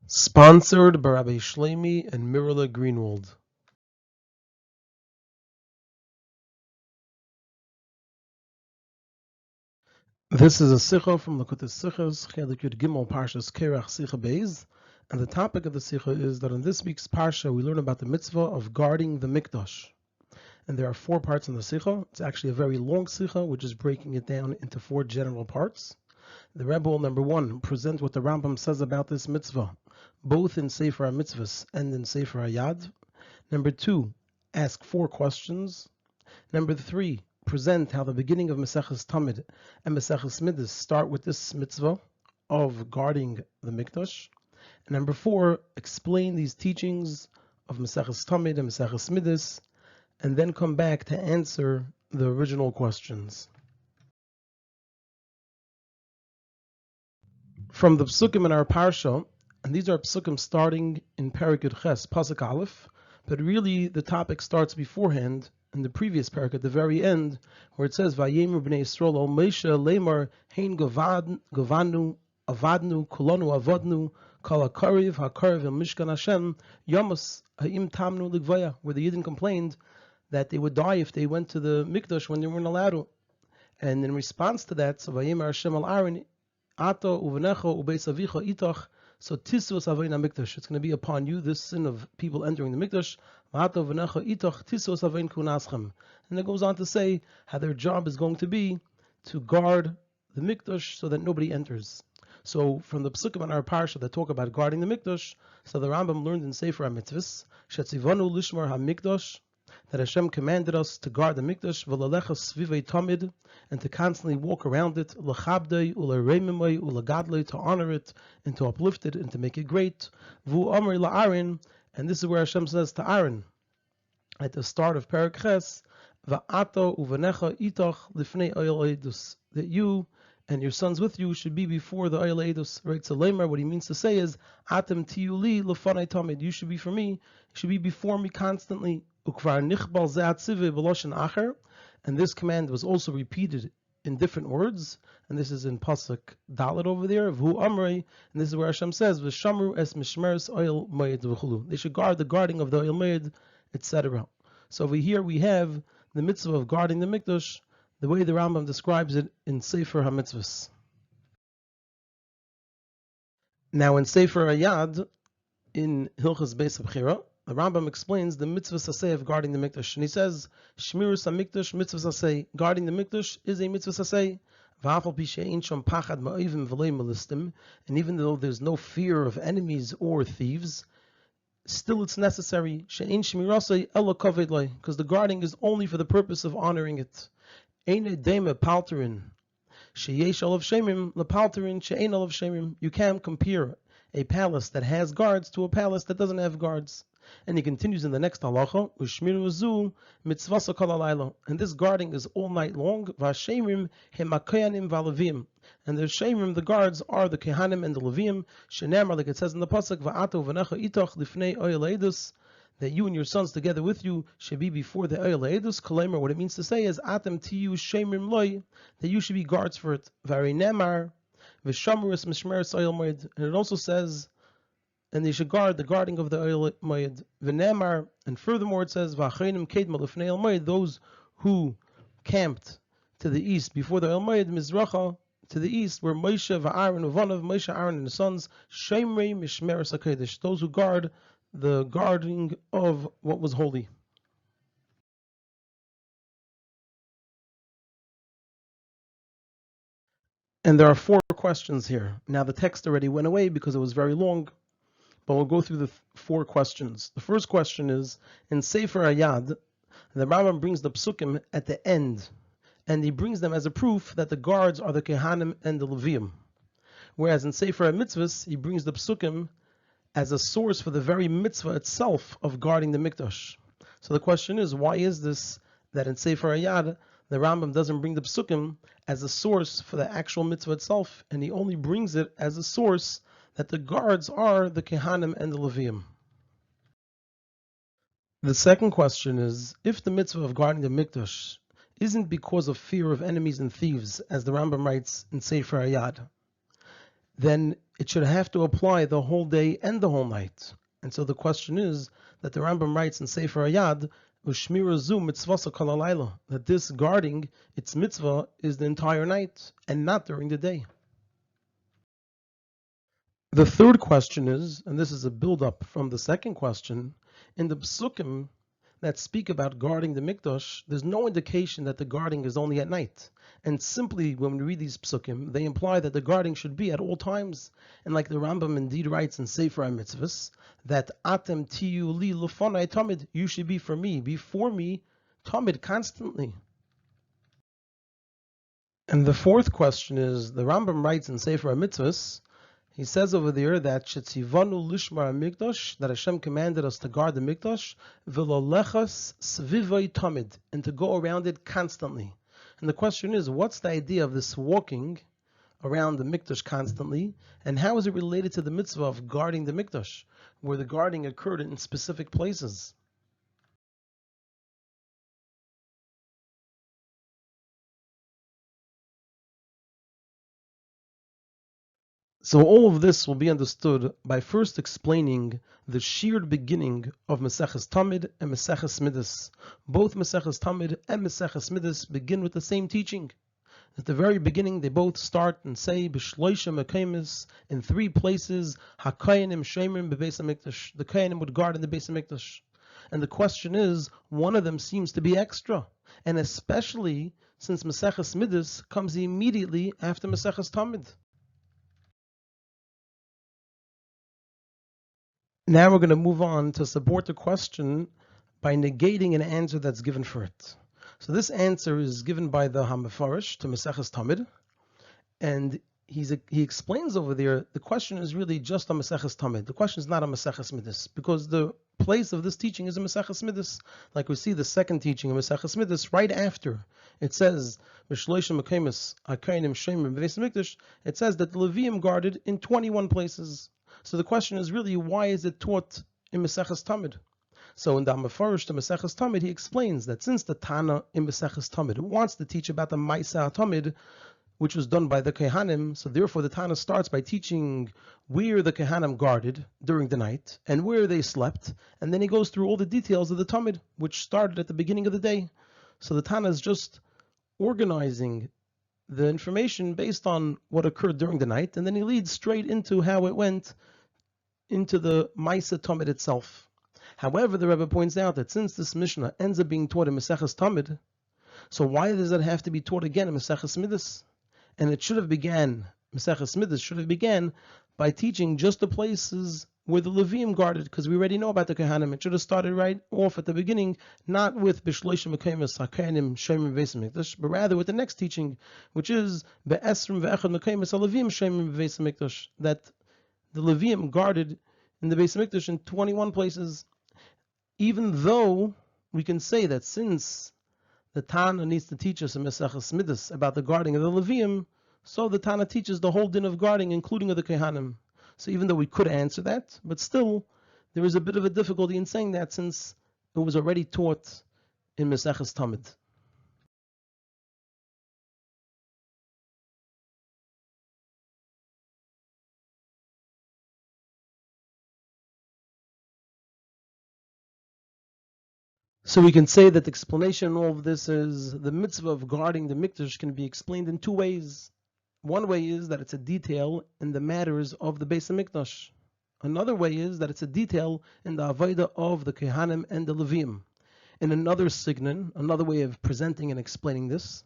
Sponsored by Rabbi Shlomi and Mirla Greenwald. This is a Sicha from Likutei Sichos, Chelek Gimmel, Parshas Korach, Sicha Beis, and the topic of the Sicha is that in this week's Parsha we learn about the mitzvah of guarding the mikdash. And there are 4 parts in the Sicha. It's actually a very long Sicha, which is breaking it down into 4 general parts. The Rebbe will, number 1, present what the Rambam says about this mitzvah, both in Sefer HaMitzvahs and in Sefer HaYad. Number 2, ask 4 questions. Number 3, present how the beginning of Maseches Tamid and Maseches Midas start with this mitzvah of guarding the mikdash. And number 4, explain these teachings of Maseches Tamid and Maseches Midas, and then come back to answer the original questions. From the psukim in our parsha, and these are psukim starting in Perek Yud Ches, Pasuk Aleph, but really the topic starts beforehand in the previous parak at the very end, where it says, "Vayemer b'nei Yisrael al Moshe lemar hein gavanu avadnu kolonu avodnu kol hakariv hakariv el mishkan Hashem yamos ha'im tamnu ligvaya," where the Yidden complained that they would die if they went to the mikdash when they weren't allowed to. And in response to that, so Vayemer Hashem al Aaron ato uvenecho ubeis avicha itach. So tisus avayna mikdash. It's going to be upon you this sin of people entering the mikdash. And it goes on to say how their job is going to be to guard the mikdash so that nobody enters. So from the psukim in our parsha that talk about guarding the mikdash, so the Rambam learned in Sefer HaMitzvahs, shetzivanu lishmar hamikdash, that Hashem commanded us to guard the mikdash, v'lalecha svivei tamid, and to constantly walk around it, l'chabdei, u'lereimimei, u'legadlei, to honor it, and to uplift it, and to make it great. V'u amri la'arin, and this is where Hashem says to Aaron, at the start of Perek Ches, va'ato u'venecha itach lifnei oyel edus, that you and your sons with you should be before the oyel edus. Right? So Lemar, what he means to say is, atem tiyuli lefanei tamid, you should be for me, you should be before me constantly. And this command was also repeated in different words, and this is in Pasuk Dalet over there, V'hu Amrei, and this is where Hashem says, V'shamru es mishmeres oyel moed v'chulu. They should guard the guarding of the oyel moed, etc. So over here we have the mitzvah of guarding the mikdash, the way the Rambam describes it in Sefer HaMitzvahs. Now in Sefer HaYad, in Hilchos Beis Abchira, the Rambam explains the mitzvah saseh of guarding the mikdash, and he says, "Shmirus hamikdash mitzvah saseh." Guarding the mikdash is a mitzvah saseh. V'afal pi she'ein sham pachad ma'ovim v'lei melistim, and even though there's no fear of enemies or thieves, still it's necessary. She'ein shmirasei elo kaved lei, because the guarding is only for the purpose of honoring it. Ein edema palterin sheyesh olav shemim lepalterin she'ein olav shemim. You can't compare a palace that has guards to a palace that doesn't have guards. And he continues in the next halacha, Ushmiru zu mitzvasa kol halayla, and this guarding is all night long. V'hashemim hemakoyanim v'alavim, and the shemim, the guards, are the kehanim and the levim. Shenemar, like it says in the pasuk, va'ato v'necha itach lifnei oyel edus, that you and your sons together with you should be before the oyel edus. Kalemer, what it means to say is atem tiyu shemim loy, that you should be guards for it. V'areinemar v'shamru es mishmeres oyel moed, and it also says, and they should guard the guarding of the oyel moed. V'nemar, and furthermore it says, v'achreinim kedma lifnei oyel moed, those who camped to the east before the oyel moed, mizracha, to the east, were Moshe v'Aaron uvanav, Moshe, Aaron, and his sons, shemrei mishmeres hakodesh, those who guard the guarding of what was holy. And there are 4 questions here. Now the text already went away because it was very long, but we'll go through the 4 questions. The first question is, in Sefer HaYad, the Rambam brings the psukim at the end, and he brings them as a proof that the guards are the kehanim and the levim. Whereas in Sefer HaMitzvahs, he brings the psukim as a source for the very mitzvah itself of guarding the mikdash. So the question is, why is this that in Sefer HaYad, the Rambam doesn't bring the psukim as a source for the actual mitzvah itself, and he only brings it as a source that the guards are the kehanim and the levim? The second question is, if the mitzvah of guarding the mikdash isn't because of fear of enemies and thieves, as the Rambam writes in Sefer HaYad, then it should have to apply the whole day and the whole night. And so the question is that the Rambam writes in Sefer Hayad, Ushmira zu mitzvasa kol halayla, that this guarding, its mitzvah, is the entire night and not during the day. The third question is, and this is a build-up from the second question, in the psukim that speak about guarding the mikdash, there's no indication that the guarding is only at night. And simply, when we read these psukim, they imply that the guarding should be at all times. And like the Rambam indeed writes in Sefer HaMitzvahs, that atem tiyu li lefonai tamid, you should be for me, before me, tamid, constantly. And the fourth question is, the Rambam writes in Sefer HaMitzvahs, he says over there that Shetzivanu lishmar mikdash, that Hashem commanded us to guard the mikdash, v'lolechas svivay tamid, and to go around it constantly. And the question is, what's the idea of this walking around the mikdash constantly, and how is it related to the mitzvah of guarding the mikdash, where the guarding occurred in specific places? So all of this will be understood by first explaining the sheer beginning of Maseches Tamid and Maseches Midas. Both Maseches Tamid and Maseches Midas begin with the same teaching. At the very beginning, they both start and say, B'shloisha Mekaymis, in three places, HaKayanim Shemrim Bebeis HaMikdash. The Kayanim would guard in the Beis HaMikdash. And the question is, one of them seems to be extra, and especially since Maseches Midas comes immediately after Maseches Tamid. Now we're going to move on to support the question by negating an answer that's given for it. So this answer is given by the Hamefarish to Maseches Tamid, and he explains over there, the question is really just on Maseches Tamid. The question is not on Maseches Midas, because the place of this teaching is in Maseches Midas. Like we see the second teaching in Maseches Midas, right after it says, B'shloisha Mekaymis HaKayanim Shemrim Bebeis HaMikdash, it says that the Levium guarded in 21 places. So the question is really, why is it taught in Maseches Tamid? So in the Mefarish to Maseches Tamid, he explains that since the Tana in Maseches Tamid wants to teach about the Maisa Tamid, which was done by the Kehanim, so therefore the Tana starts by teaching where the Kehanim guarded during the night and where they slept, and then he goes through all the details of the Tamid, which started at the beginning of the day. So the Tana is just organizing the information based on what occurred during the night, and then he leads straight into how it went into the Maisa Tamid itself. However, the Rebbe points out that since this Mishnah ends up being taught in Maseches Tamid, so why does it have to be taught again in Maseches Midas? And it should have began, Maseches Midas should have began by teaching just the places where the Levium guarded, because we already know about the Kehanim. It should have started right off at the beginning, not with B'shloisha Mekaymis HaKayanim Shemrim Bebeis HaMikdash, but rather with the next teaching, which is Be'esrim Ve'echad Mekaymis HaLevium Shemrim Bebeis HaMikdash, that the Levium guarded in the Beis HaMikdash in 21 places. Even though we can say that since the Tana needs to teach us in Maseches Midas about the guarding of the Levium, so the Tana teaches the whole din of guarding, including of the Kehanim. So even though we could answer that, but still, there is a bit of a difficulty in saying that since it was already taught in Maseches Tamid. So we can say that the explanation in all of this is the mitzvah of guarding the mikdash can be explained in two ways. One way is that it's a detail in the matters of the Beis HaMikdash. Another way is that it's a detail in the avodah of the Kehanim and the Levium. In another signon, another way of presenting and explaining this,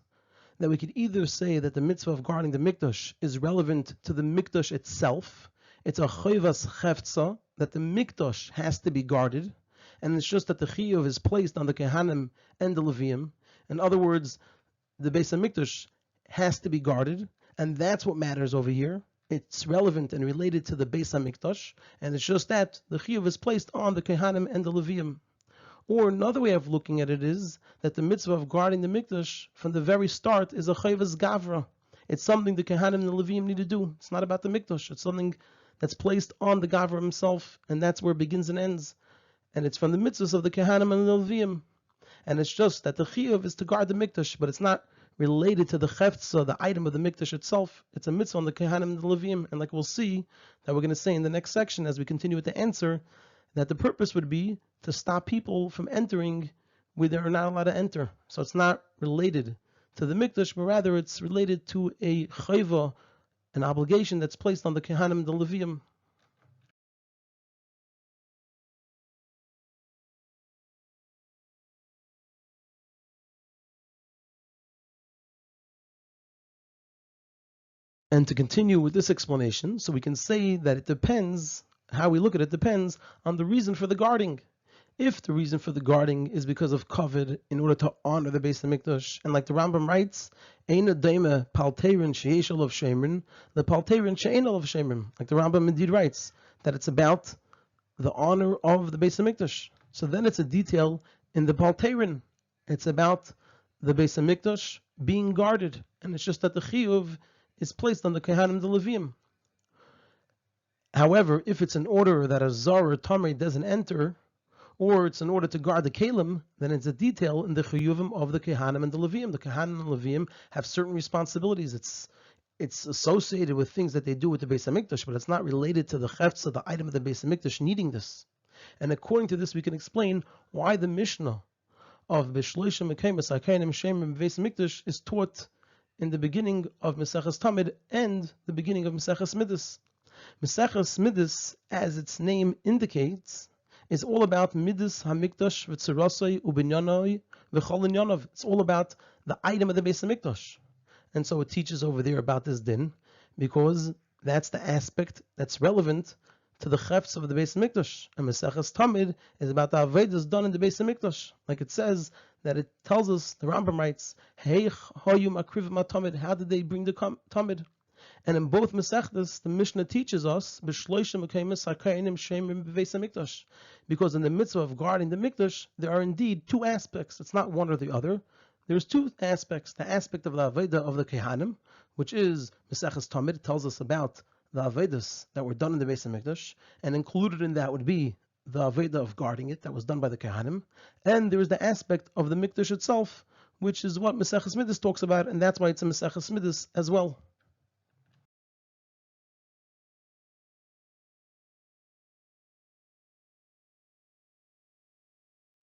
that we could either say that the mitzvah of guarding the mikdash is relevant to the mikdash itself. It's a choivas cheftza, that the mikdash has to be guarded, and it's just that the chiyuv is placed on the Kehanim and the Levium. In other words, the Beis HaMikdash has to be guarded, and that's what matters over here. It's relevant and related to the Beis HaMikdash, and it's just that the chiyuv is placed on the Kehanim and the Levium. Or another way of looking at it is that the mitzvah of guarding the mikdash from the very start is a chayvas gavra. It's something the Kehanim and the Levium need to do. It's not about the mikdash. It's something that's placed on the gavra himself, and that's where it begins and ends. And it's from the mitzvahs of the Kehanim and the Levium. And it's just that the chiyuv is to guard the mikdash, but it's not related to the cheftza, the item of the mikdash itself. It's a mitzvah on the Kehanim and the Levim, and like we'll see, that we're going to say in the next section as we continue with the answer, that the purpose would be to stop people from entering where they're not allowed to enter. So it's not related to the mikdash, but rather it's related to a chayva, an obligation that's placed on the Kehanim and the Levim. And to continue with this explanation, so we can say that it depends, how we look at it depends on the reason for the guarding. If the reason for the guarding is because of kavod, in order to honor the Beis Hamikdash, and like the Rambam writes, Eina daima palterin sheyesh olav shemrin, the palterin she'ein olav shemrin. Like the Rambam indeed writes, that it's about the honor of the Beis Hamikdash. So then it's a detail in the palterin. It's about the Beis Hamikdash being guarded, and it's just that the chiyuv is placed on the Kehanim the Levim. However, if it's an order that a zar or tamei doesn't enter, or it's in order to guard the kelim, then it's a detail in the chiyuvim of the Kehanim and the Levim. The Kehanim and Levim have certain responsibilities. It's associated with things that they do with the Beis Hamikdash, but it's not related to the cheftza, the item of the Beis Hamikdash, needing this. And according to this, we can explain why the Mishnah of Bishloishim Mekayim Sakainim Shemim Beis Hamikdash is taught in the beginning of Maseches Tamid and the beginning of Maseches Midas. Maseches Midas, as its name indicates, is all about Midas Hamikdash v'tzirasei u'binyanoi v'chol inyanov. It's all about the item of the Beis Hamikdash. And so it teaches over there about this din, because that's the aspect that's relevant to the chefs of the Beis Hamikdash. And Maseches Tamid is about the avodas done in the Beis Hamikdash. Like it says, that it tells us, the Rambam writes, how did they bring the Tamid? And in both Masechtas, the Mishnah teaches us, because in the mitzvah of guarding the Mikdash, there are indeed two aspects. It's not one or the other. There's two aspects. The aspect of the Aveda of the Kehanim, which is Masechtas Tamid, tells us about the Avedas that were done in the Beis Hamikdash, and included in that would be the Aveda of guarding it that was done by the Kehanim. And there is the aspect of the Mikdash itself, which is what Maseches Midas talks about, and that's why it's a Maseches Midas as well.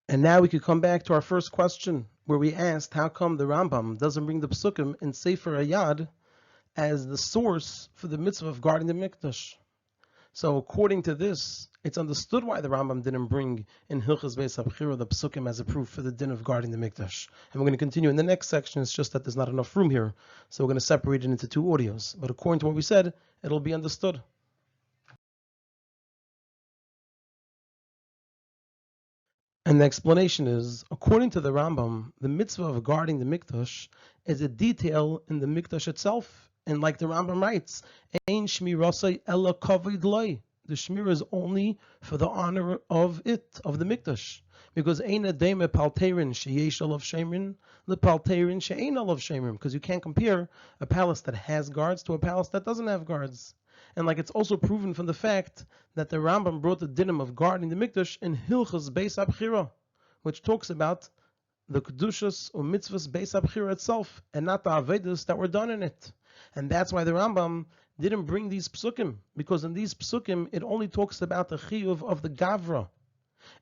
And now we could come back to our first question, where we asked how come the Rambam doesn't bring the Psukim in Sefer Hayad as the source for the mitzvah of guarding the Mikdash. So according to this, it's understood why the Rambam didn't bring in Hilchos Beis HaBechira the Psukim as a proof for the din of guarding the Mikdash. And we're going to continue in the next section. It's just that there's not enough room here, so we're going to separate it into two audios. But according to what we said, it'll be understood. And the explanation is, according to the Rambam, the mitzvah of guarding the Mikdash is a detail in the Mikdash itself. And like the Rambam writes, Ein shmirasai ella kavod loi. The shmir is only for the honor of it, of the Mikdash. Because ein adema palterin sheyesh olav shemrin, the palterin she'ein olav shemrin. Because you can't compare a palace that has guards to a palace that doesn't have guards. And like it's also proven from the fact that the Rambam brought the dinim of guarding the Mikdash in Hilchos Beis HaBechira, which talks about the Kedushas or Mitzvahs Beis HaBechira itself, and not the Avedas that were done in it. And that's why the Rambam didn't bring these psukim, because in these psukim it only talks about the chiyuv of the gavra.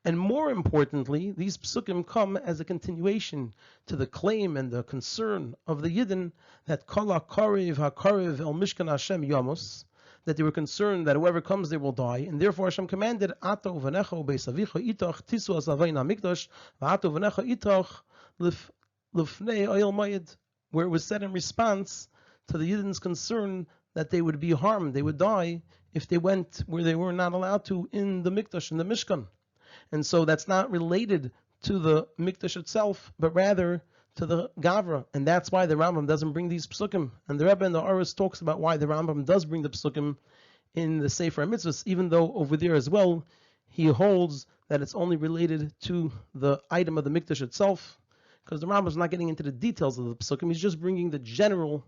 And more importantly, these psukim come as a continuation to the claim and the concern of the Yidden that kol ha'karev ha'karev el mishkan Hashem yamos, that they were concerned that whoever comes there will die, and therefore Hashem commanded Ato v'necha u'beis avicha itach tisu as avein ha'mikdash v'ato v'necha itach lifnei oyel mayid, where it was said in response to the Yidden's concern that they would be harmed, they would die if they went where they were not allowed to in the Mikdash, in the Mishkan. And so that's not related to the Mikdash itself, but rather to the Gavra. And that's why the Rambam doesn't bring these psukim. And the Rebbe in the Oris talks about why the Rambam does bring the psukim in the Sefer Mitzvahs, even though over there as well, he holds that it's only related to the item of the Mikdash itself, because the Rambam is not getting into the details of the psukim. He's just bringing the general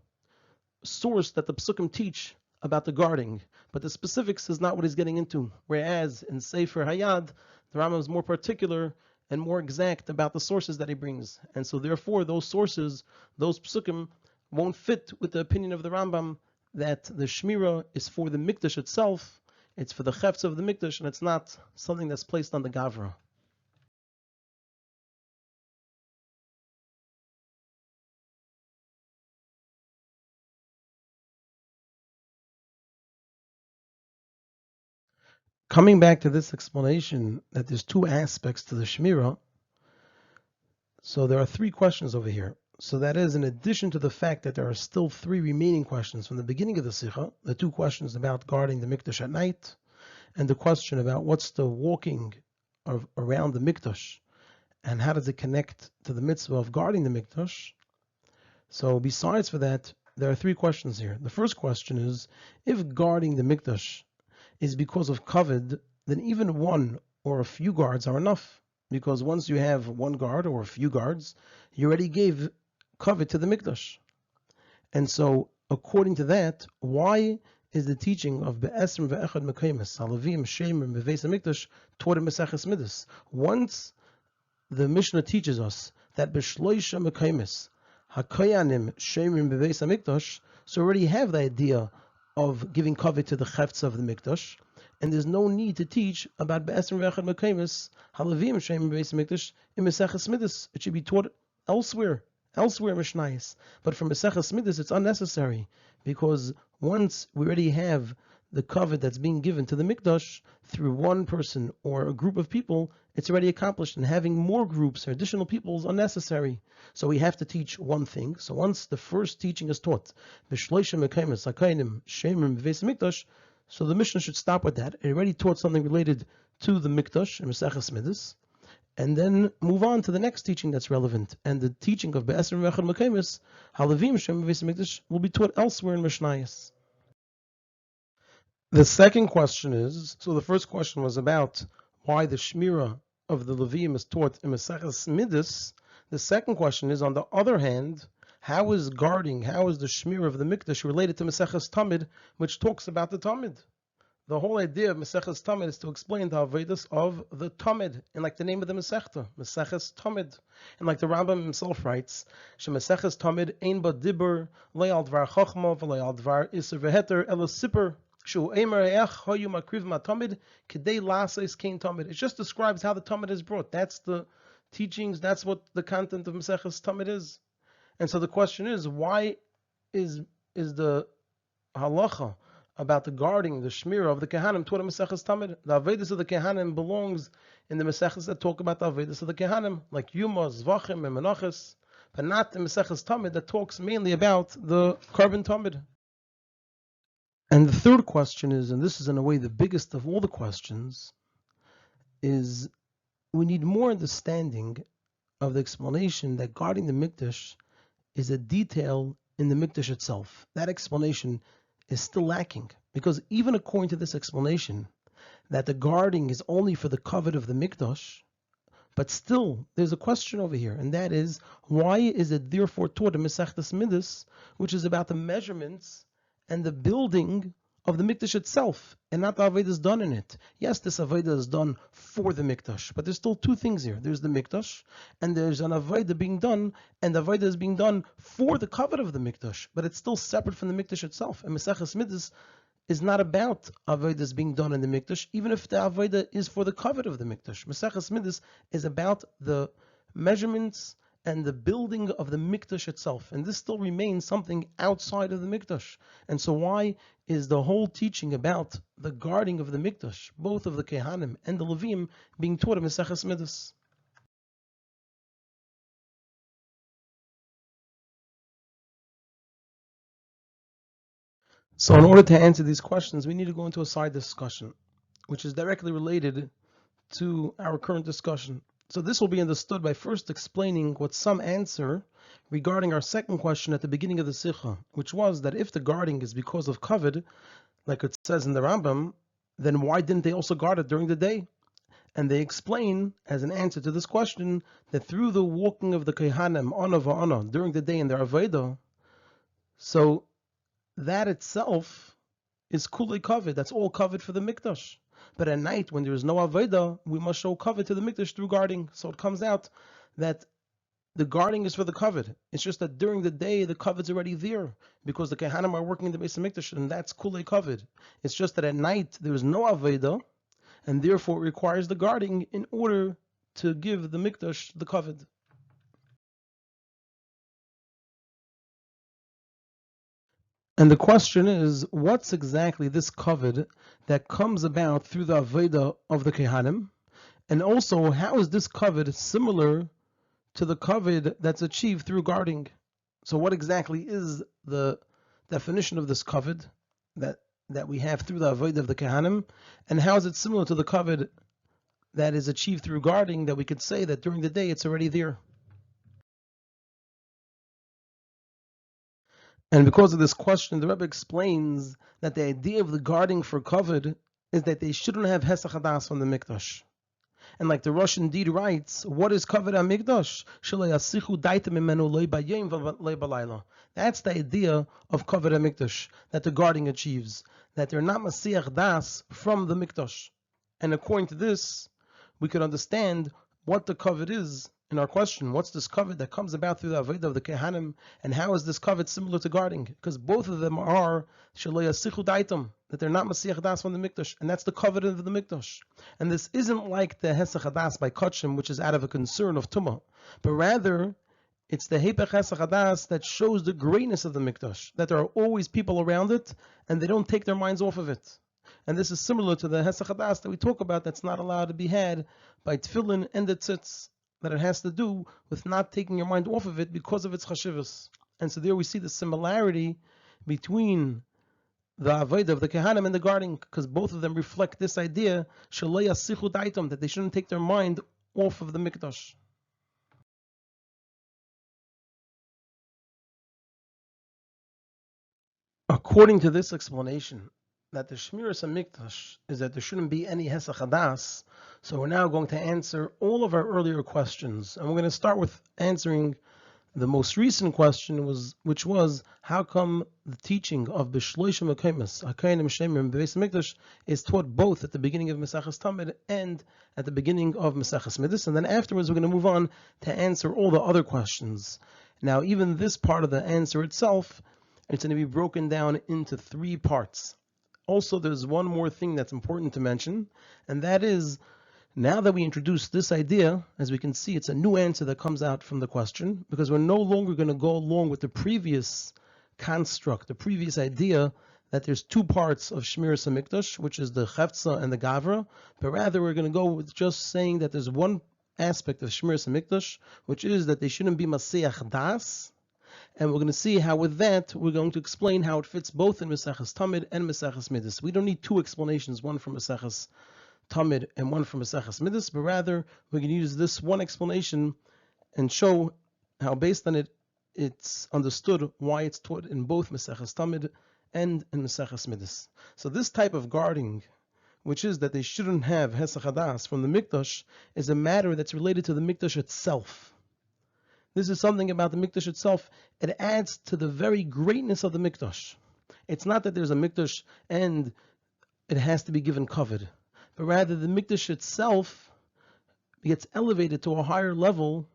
source that the psukim teach about the guarding, but the specifics is not what he's getting into. Whereas in Sefer Hayad, the Rambam is more particular and more exact about the sources that he brings. And so therefore those sources, those psukim, won't fit with the opinion of the Rambam that the Shmira is for the Mikdash itself, it's for the Chefts of the Mikdash, and it's not something that's placed on the Gavra. Coming back to this explanation that there's two aspects to the Shmira, so there are three questions over here. So that is in addition to the fact that there are still three remaining questions from the beginning of the Sicha, the two questions about guarding the Mikdash at night, and the question about what's the walking around the Mikdash, and how does it connect to the mitzvah of guarding the Mikdash. So besides for that, there are three questions here. The first question is, if guarding the Mikdash is because of kavod, then even one or a few guards are enough. Because once you have one guard or a few guards, you already gave kavod to the Mikdash. And so, according to that, why is the teaching of Be'esrim ve'echad mekaymes, halavim, shemim, beveis HaMikdash, taught in Maseches Midas? Once the Mishnah teaches us that b'shloisha mekaymes, hakayanim, shemim, beveis HaMikdash, so already have the idea of giving kavod to the chefts of the Mikdash, and there's no need to teach about Be'esrim ve'echad mekaymes, halavim, shemim, beveis HaMikdash in Maseches Midas. It should be taught elsewhere Mishnayos. But for Maseches Midas, it's unnecessary, because once we already have the kavod that's being given to the Mikdash through one person or a group of people, it's already accomplished, and having more groups or additional people is unnecessary. So we have to teach one thing. So once the first teaching is taught, B'shloisha mekaymes hakaynim shemim beveis Mikdash, so the Mishnah should stop with that. It already taught something related to the Mikdash in Maseches Midas, and then move on to the next teaching that's relevant. And the teaching of Be'esrim ve'echad mekaymes, halavim shem beveis Mikdash, will be taught elsewhere in Mishnayos. The second question is, so the first question was about why the Shmira of the Levim is taught in Maseches Midas. The second question is, on the other hand, how is the Shmira of the Mikdash related to Maseches Tamid, which talks about the Tamid? The whole idea of Maseches Tamid is to explain the Avodas of the Tamid, and like the name of the Masechta, Maseches Tamid. And like the Rambam himself writes, Maseches Tamid ein ba dibur, lo al dvar chochma, v'lo al dvar iser v'heter, elo sipur, shu eimer each hoyu makriv ma Tamid, kedei lases kein Tamid. It just describes how the Tamid is brought. That's the teachings, that's what the content of Maseches Tamid is. And so the question is, why is the halacha about the guarding, the shmira of the Kehanim taught in Maseches Tamid? The Avedas of the Kehanim belongs in the Maseches that talk about the Avedas of the Kehanim, like Yuma, Zvachim, and Menachos, but not in Maseches Tamid that talks mainly about the Korban Tamid. And the third question is, and this is in a way the biggest of all the questions, is we need more understanding of the explanation that guarding the Mikdash is a detail in the Mikdash itself. That explanation is still lacking, because even according to this explanation, that the guarding is only for the kavod of the Mikdash, but still there's a question over here, and that is, why is it therefore taught in Masechtas Midas, which is about the measurements and the building of the Mikdash itself, and not the Avodah is done in it? Yes, this Avodah is done for the Mikdash, but there's still two things here. There's the Mikdash, and there's an Avodah being done, and the Avodah is being done for the kavod of the Mikdash, but it's still separate from the Mikdash itself. And Maseches Midas is not about Avodah being done in the Mikdash, even if the Avodah is for the kavod of the Mikdash. Maseches Midas is about the measurements and the building of the Mikdash itself. And this still remains something outside of the Mikdash. And so why is the whole teaching about the guarding of the Mikdash, both of the Kehanim and the Levim, being taught in Maseches Midas? So in order to answer these questions, we need to go into a side discussion, which is directly related to our current discussion. So this will be understood by first explaining what some answer regarding our second question at the beginning of the Sicha, which was that if the guarding is because of kavod, like it says in the Rambam, then why didn't they also guard it during the day? And they explain, as an answer to this question, that through the walking of the Kehanim ana va'ana during the day in their Avodah, so that itself is kulei kavod. That's all kavod for the Mikdash. But at night, when there is no avodah, we must show kavod to the mikdash through guarding. So it comes out that the guarding is for the kavod. It's just that during the day, the kavod's already there because the kehanim are working in the Beis HaMikdash, and that's kulei kavod. It's just that at night there is no avodah, and therefore it requires the guarding in order to give the mikdash the kavod. And the question is, what's exactly this kavod that comes about through the avodah of the kehanim, and also how is this kavod similar to the kavod that's achieved through guarding? So what exactly is the definition of this kavod that we have through the avodah of the kehanim, and how is it similar to the kavod that is achieved through guarding, that we could say that during the day it's already there? And because of this question, the Rebbe explains that the idea of the guarding for kavod is that they shouldn't have hesach hadas from the mikdash. And like the Rosh indeed writes, what is kavod HaMikdash? That's the idea of kavod HaMikdash that the guarding achieves, that they're not masiach das from the mikdash. And according to this, we could understand what the kavod is in our question. What's this kavod that comes about through the avodah of the kehanim, and how is this kavod similar to guarding? Because both of them are that they're not masiach das from the mikdash, and that's the kavod of the mikdash. And this isn't like the hesach hadas by kachim, which is out of a concern of tumah, but rather it's the hepech hesach hadas that shows the greatness of the mikdash, that there are always people around it, and they don't take their minds off of it. And this is similar to the hesach hadas that we talk about that's not allowed to be had by tefillin and the tzitz, that it has to do with not taking your mind off of it because of its chashivas. And so there we see the similarity between the avodah of the kehanim and the guarding, because both of them reflect this idea that they shouldn't take their mind off of the mikdash. According to this explanation, that the Shmiras HaMikdash is that there shouldn't be any hesach hadas, so we're now going to answer all of our earlier questions. And we're going to start with answering the most recent question, which was, how come the teaching of B'shloishim HaKaimis, HaKainim Shemim Beis HaMikdash, is taught both at the beginning of Maseches Tamid and at the beginning of Maseches Midas, and then afterwards we're going to move on to answer all the other questions. Now, even this part of the answer itself, it's going to be broken down into 3 parts. Also, there's one more thing that's important to mention, and that is, now that we introduce this idea, as we can see, it's a new answer that comes out from the question, because we're no longer going to go along with the previous construct, the previous idea that there's 2 parts of Shmiras HaMikdash, which is the Chefza and the Gavra, but rather we're going to go with just saying that there's one aspect of Shmiras HaMikdash, which is that they shouldn't be Masiach Das. And we're going to see how with that, we're going to explain how it fits both in Maseches Tamid and Maseches Midas. We don't need 2 explanations, one from Maseches Tamid and one from Maseches Midas, but rather we can use this one explanation and show how based on it, it's understood why it's taught in both Maseches Tamid and in Maseches Midas. So this type of guarding, which is that they shouldn't have hesach hadas from the mikdash, is a matter that's related to the mikdash itself. This is something about the mikdash itself. It adds to the very greatness of the mikdash. It's not that there's a mikdash and it has to be given kavod, but rather the mikdash itself gets elevated to a higher level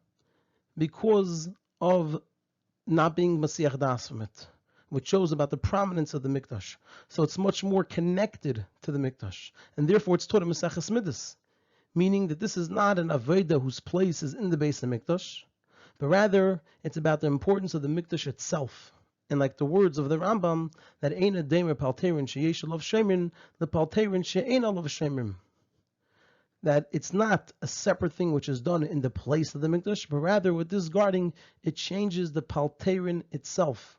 because of not being masiach das from it, which shows about the prominence of the mikdash. So it's much more connected to the mikdash, and therefore it's taught in Maseches Midas, meaning that this is not an avodah whose place is in the Beis HaMikdash, but rather it's about the importance of the mikdash itself. And like the words of the Rambam, that eina demer palterin sheyesh alav shemin, the palterin she'ein alav shemin. That it's not a separate thing which is done in the place of the mikdash, but rather with this guarding, it changes the palterin itself.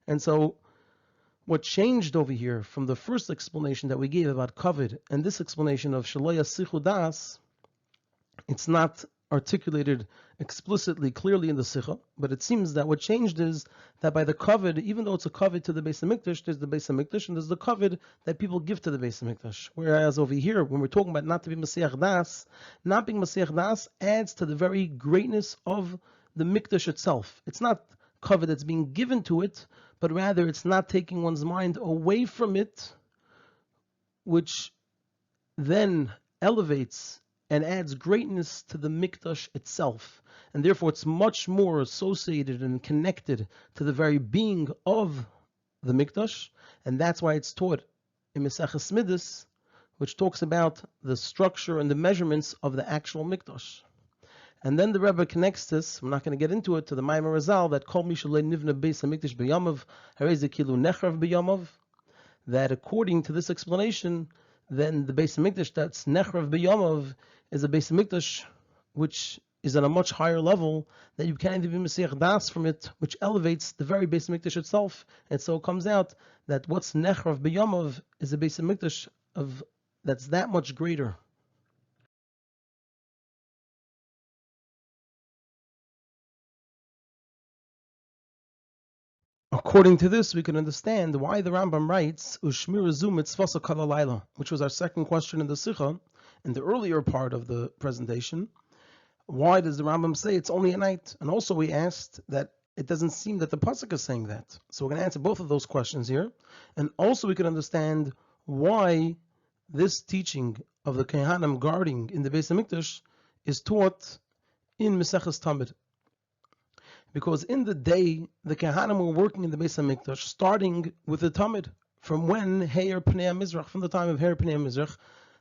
And so what changed over here from the first explanation that we gave about kavod and this explanation of shelo yasichu das, it's not articulated explicitly, clearly in the Sicha, but it seems that what changed is that by the kavod, even though it's a kavod to the Beis HaMikdash, there's the Beis HaMikdash and there's the kavod that people give to the Beis HaMikdash. Whereas over here, when we're talking about not to be Masiach Das, not being Masiach Das adds to the very greatness of the Mikdash itself. It's not kavod that's being given to it, but rather it's not taking one's mind away from it, which then elevates and adds greatness to the mikdash itself, and therefore it's much more associated and connected to the very being of the mikdash, and that's why it's taught in Maseches Midas, which talks about the structure and the measurements of the actual mikdash. And then the Rebbe connects this, I'm not going to get into it, to the Maimar Razal, that Kol Mishalei Nivna Beis HaMikdash B'Yamav, Harei Kilu Nechrav B'Yamav, that according to this explanation, then the Beis HaMikdash that's Nechrav B'Yamav is a Beis HaMikdash which is on a much higher level, that you can't even Mesiach Das from it, which elevates the very Beis HaMikdash itself. And so it comes out that what's Nechrav B'Yamav is a Beis HaMikdash that's that much greater. According to this, we can understand why the Rambam writes, Ushmir zu mitzvasa kol halayla, which was our second question in the Sicha, in the earlier part of the presentation. Why does the Rambam say it's only at night? And also we asked that it doesn't seem that the Pasuk is saying that. So we're going to answer both of those questions here. And also we can understand why this teaching of the Kehanim guarding in the Beis HaMikdash is taught in Maseches Tamid. Because in the day, the Kehanim were working in the Beis HaMikdash, starting with the Tamid. From when Heir Pnei HaMizrach, from the time of Heir Pnei HaMizrach,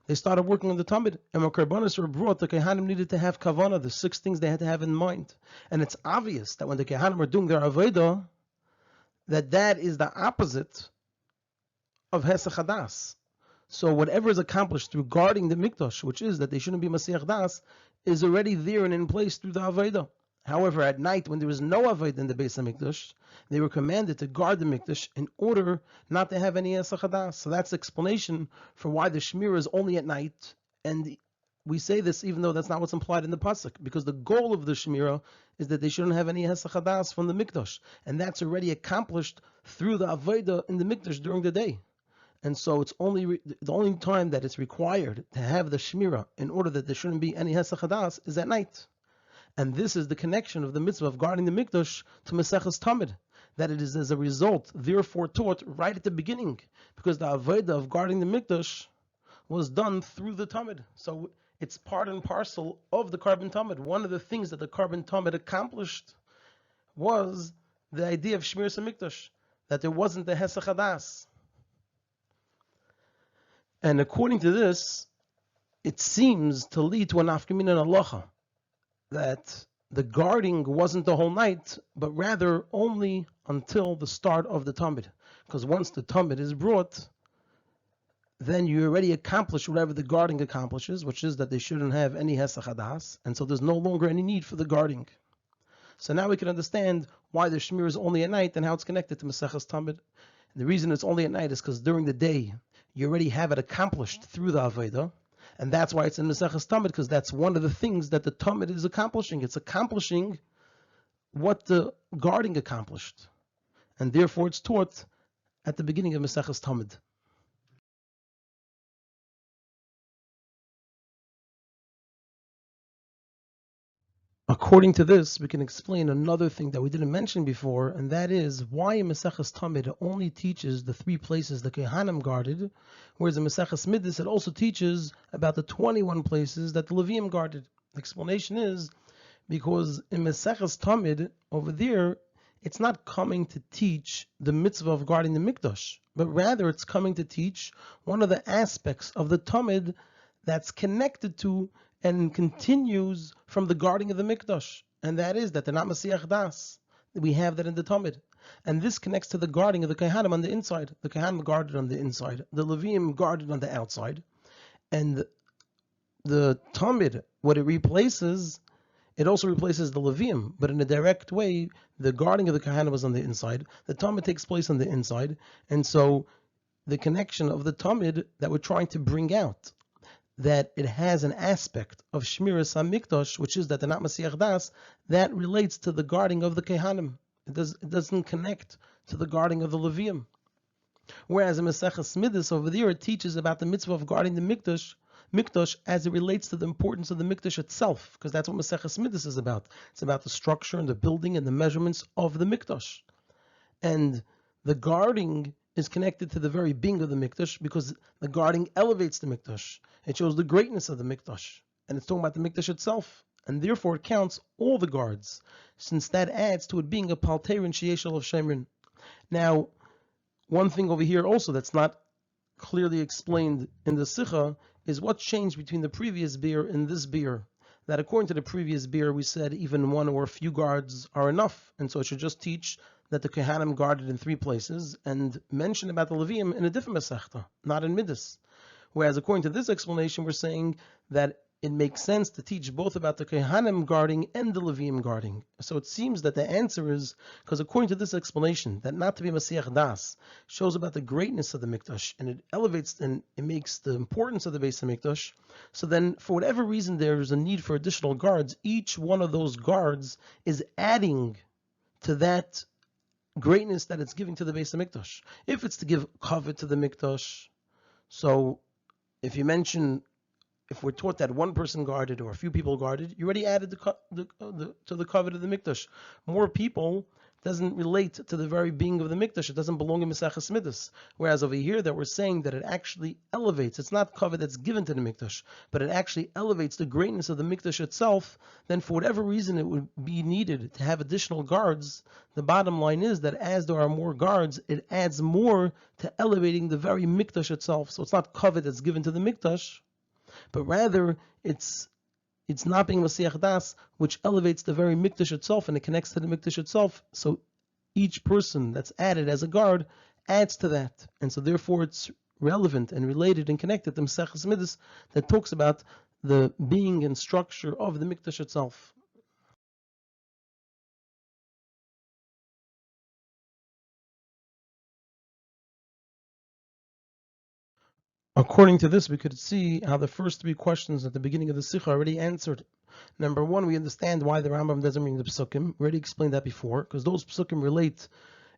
they started working on the Tamid. And when Karbanos were brought, the Kehanim needed to have Kavanah, the 6 things they had to have in mind. And it's obvious that when the Kehanim are doing their Avodah, that is the opposite of Hesach Hadas. So whatever is accomplished through guarding the Mikdash, which is that they shouldn't be Masiach Das, is already there and in place through the Avodah. However, at night, when there was no Avodah in the Beis HaMikdash, they were commanded to guard the Mikdash in order not to have any Hesach Hadas. So that's the explanation for why the Shmira is only at night. And we say this even though that's not what's implied in the Pasuk, because the goal of the Shmira is that they shouldn't have any Hesach Hadas from the Mikdash. And that's already accomplished through the Avodah in the Mikdash during the day. And so it's only the only time that it's required to have the Shmira in order that there shouldn't be any Hesach Hadas is at night. And this is the connection of the mitzvah of guarding the Mikdash to Maseches Tamid, that it is as a result, therefore taught right at the beginning, because the Avodah of guarding the Mikdash was done through the Tamid. So it's part and parcel of the Korban Tamid. One of the things that the Korban Tamid accomplished was the idea of Shmiras HaMikdash, that there wasn't the Hesach Hadas. And according to this, it seems to lead to an Afkamin and Halacha, that the guarding wasn't the whole night, but rather only until the start of the Tamid. Because once the Tamid is brought, then you already accomplish whatever the guarding accomplishes, which is that they shouldn't have any Hesach Hadas, and so there's no longer any need for the guarding. So now we can understand why the Shmir is only at night and how it's connected to Maseches Tamid. The reason it's only at night is because during the day, you already have it accomplished through the Avodah. And that's why it's in Maseches Tamid, because that's one of the things that the Tamid is accomplishing. It's accomplishing what the guarding accomplished. And therefore it's taught at the beginning of Maseches Tamid. According to this, we can explain another thing that we didn't mention before, and that is why in Maseches Tamid it only teaches the 3 places the Kehanim guarded, whereas in Maseches Midas it also teaches about the 21 places that the Leviim guarded. The explanation is because in Maseches Tamid, over there, it's not coming to teach the mitzvah of guarding the Mikdash, but rather it's coming to teach one of the aspects of the Tamid that's connected to and continues from the guarding of the Mikdash, and that is that they're not Masiach Das. We have that in the Tamid. And this connects to the guarding of the Kehanim on the inside. The Kehanim guarded on the inside, the Leviim guarded on the outside. And the Tamid, what it replaces, it also replaces the Leviim, but in a direct way, the guarding of the Kehanim was on the inside. The Tamid takes place on the inside, and so the connection of the Tamid that we're trying to bring out, that it has an aspect of Shmiras HaMikdash, which is that they're not Masiach Das, that relates to the guarding of the Kehanim. It doesn't connect to the guarding of the Leviim. Whereas in Maseches Midas over there, it teaches about the mitzvah of guarding the Mikdash as it relates to the importance of the Mikdash itself, because that's what Maseches Midas is about. It's about the structure and the building and the measurements of the Mikdash. And the guarding is connected to the very being of the mikdash because the guarding elevates the mikdash. It shows the greatness of the mikdash, and it's talking about the mikdash itself, and therefore it counts all the guards, since that adds to it being a palterin sheyeshel of shemrin. Now, one thing over here also that's not clearly explained in the Sicha is what changed between the previous beer and this beer. That according to the previous beer, we said even one or a few guards are enough, and so it should just teach that the Kohanim guarded in 3 places and mention about the Levium in a different Masechta, not in Midas. Whereas according to this explanation, we're saying that it makes sense to teach both about the Kohanim guarding and the Levium guarding. So it seems that the answer is, because according to this explanation, that not to be Masiach Das shows about the greatness of the Mikdash, and it elevates and it makes the importance of the Beis HaMikdash. So then, for whatever reason there is a need for additional guards, each one of those guards is adding to that greatness that it's giving to the Beis HaMikdash. If it's to give kavod to the Mikdash, so if we're taught that one person guarded or a few people guarded, you already added to the kavod of the mikdash. More people doesn't relate to the very being of the mikdash. It doesn't belong in Maseches Midas. Whereas over here that we're saying that it actually elevates. It's not kavod that's given to the mikdash, but it actually elevates the greatness of the mikdash itself. Then for whatever reason it would be needed to have additional guards, the bottom line is that as there are more guards, it adds more to elevating the very mikdash itself. So it's not kavod that's given to the mikdash, but rather it's not being Masiach Das, which elevates the very Mikdash itself and it connects to the Mikdash itself. So each person that's added as a guard adds to that. And so therefore it's relevant and related and connected to Maseches Midas that talks about the being and structure of the Mikdash itself. According to this, we could see how the first 3 questions at the beginning of the Sicha are already answered. Number 1, we understand why the Rambam doesn't bring the Psukim. We already explained that before, because those Psukim relate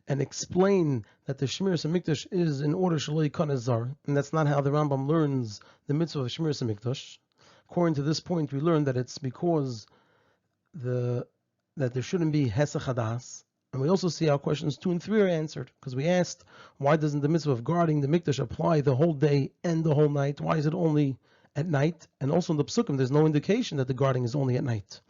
and explain that the Shemiras HaMikdash is in order Shaloi Kanazar, and that's not how the Rambam learns the mitzvah of Shemiras HaMikdash. According to this point, we learn that it's because that there shouldn't be Hesach Hadas. And we also see how questions 2 and 3 are answered, because we asked, why doesn't the mitzvah of guarding the mikdash apply the whole day and the whole night? Why is it only at night? And also in the psukim, there's no indication that the guarding is only at night,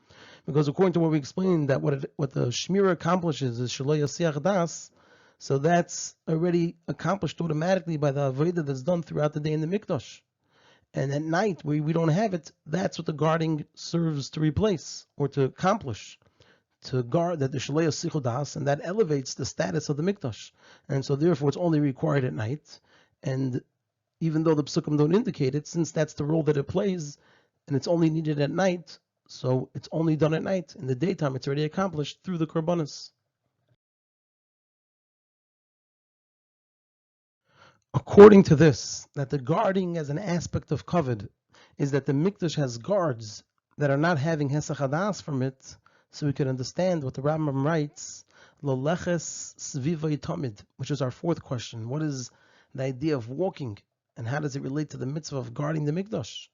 because according to what we explained, that what the shmira accomplishes is shaloi yasiach das, so that's already accomplished automatically by the avodah that's done throughout the day in the mikdash. And at night, where we don't have it, that's what the guarding serves to replace or to accomplish. To guard that the Shalei Sichos, and that elevates the status of the Mikdash. And so therefore it's only required at night. And even though the Psukim don't indicate it, since that's the role that it plays, and it's only needed at night, so it's only done at night. In the daytime, it's already accomplished through the Korbanos. According to this, that the guarding as an aspect of kavod is that the Mikdash has guards that are not having Hesach Hadas from it, so we can understand what the Rambam writes, Loleches Svivay Tamid, which is our 4th question. What is the idea of walking, and how does it relate to the mitzvah of guarding the Mikdash?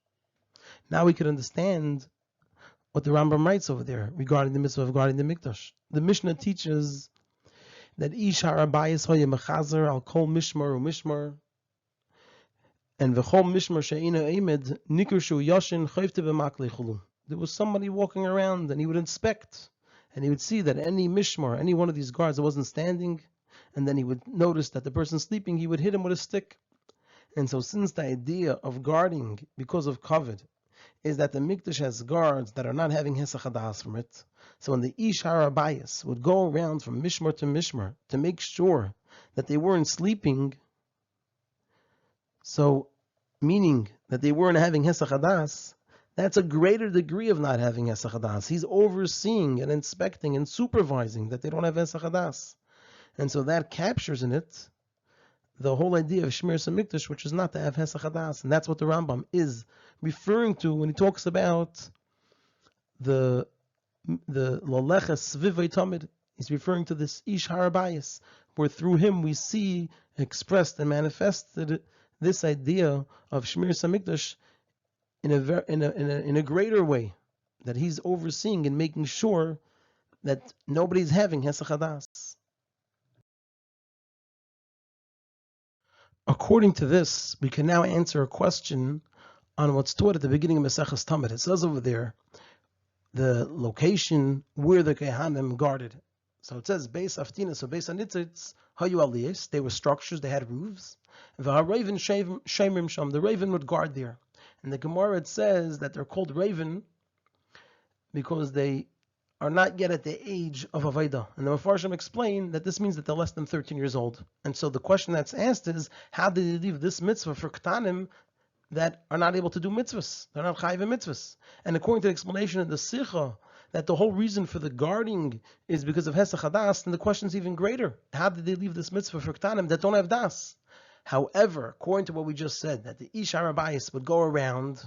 Now we can understand what the Rambam writes over there regarding the mitzvah of guarding the Mikdash. The Mishnah teaches that Ish harabayis hoye mechazer al kol mishmar u'mishmar, and v'chol mishmar she'ina emed nikr shu yashin chayvte b'makle chulu. There was somebody walking around, and he would inspect, and he would see that any mishmar, any one of these guards that wasn't standing, and then he would notice that the person sleeping, he would hit him with a stick. And so since the idea of guarding because of kavod is that the mikdash has guards that are not having hesach hadas from it, so when the ish harabayis would go around from mishmar to make sure that they weren't sleeping, so meaning that they weren't having hesach hadas, that's a greater degree of not having Hesach Hadas. He's overseeing and inspecting and supervising that they don't have Hesach Hadas. And so that captures in it the whole idea of Shmiras HaMikdash, which is not to have Hesach Hadas. And that's what the Rambam is referring to when he talks about the Loleches Svivay Tamid. He's referring to this Ish Harabayis, where through him we see expressed and manifested this idea of Shmiras HaMikdash in a greater way, that he's overseeing and making sure that nobody's having Hesach Hadas. According to this, we can now answer a question on what's taught at the beginning of Maseches Tamid. It says over there the location where the Kehanim guarded. So it says Beis Aftina, so Beis Anitzitz, Hayu Aliyos, they were structures, they had roofs. V'haraven Shemrim Sham, the raven would guard there. And the Gemara, it says that they're called raven because they are not yet at the age of Avodah. And the Mefarshim explain that this means that they're less than 13 years old. And so the question that's asked is, how did they leave this mitzvah for Ktanim that are not able to do mitzvahs? They're not chayiv in mitzvahs. And according to the explanation of the Sicha, that the whole reason for the guarding is because of Hesach HaDas, then the question is even greater. How did they leave this mitzvah for Ktanim that don't have Das? However, according to what we just said, that the Ish HaRabbayis would go around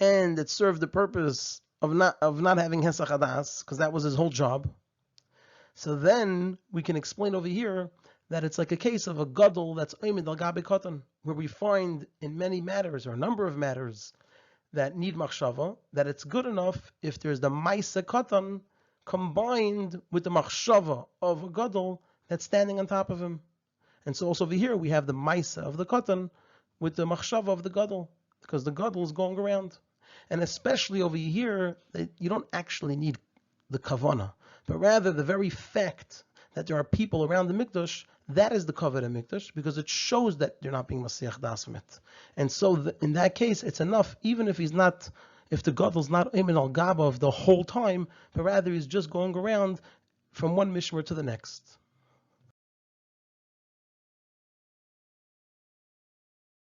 and it served the purpose of not having Hesach HaDas, because that was his whole job. So then we can explain over here that it's like a case of a gadol that's oimid al gabe katan, where we find in many matters, or a number of matters, that need machshava, that it's good enough if there's the maisa katan combined with the machshava of a gadol that's standing on top of him. And so also over here we have the maisa of the katan with the machshava of the gadol, because the gadol is going around. And especially over here, you don't actually need the kavana, but rather the very fact that there are people around the mikdash, that is the kavod of mikdash, because it shows that you're not being masiach das from it. And so in that case, it's enough, even if if the gadol's not imin al gaba of the whole time, but rather he's just going around from one mishmar to the next.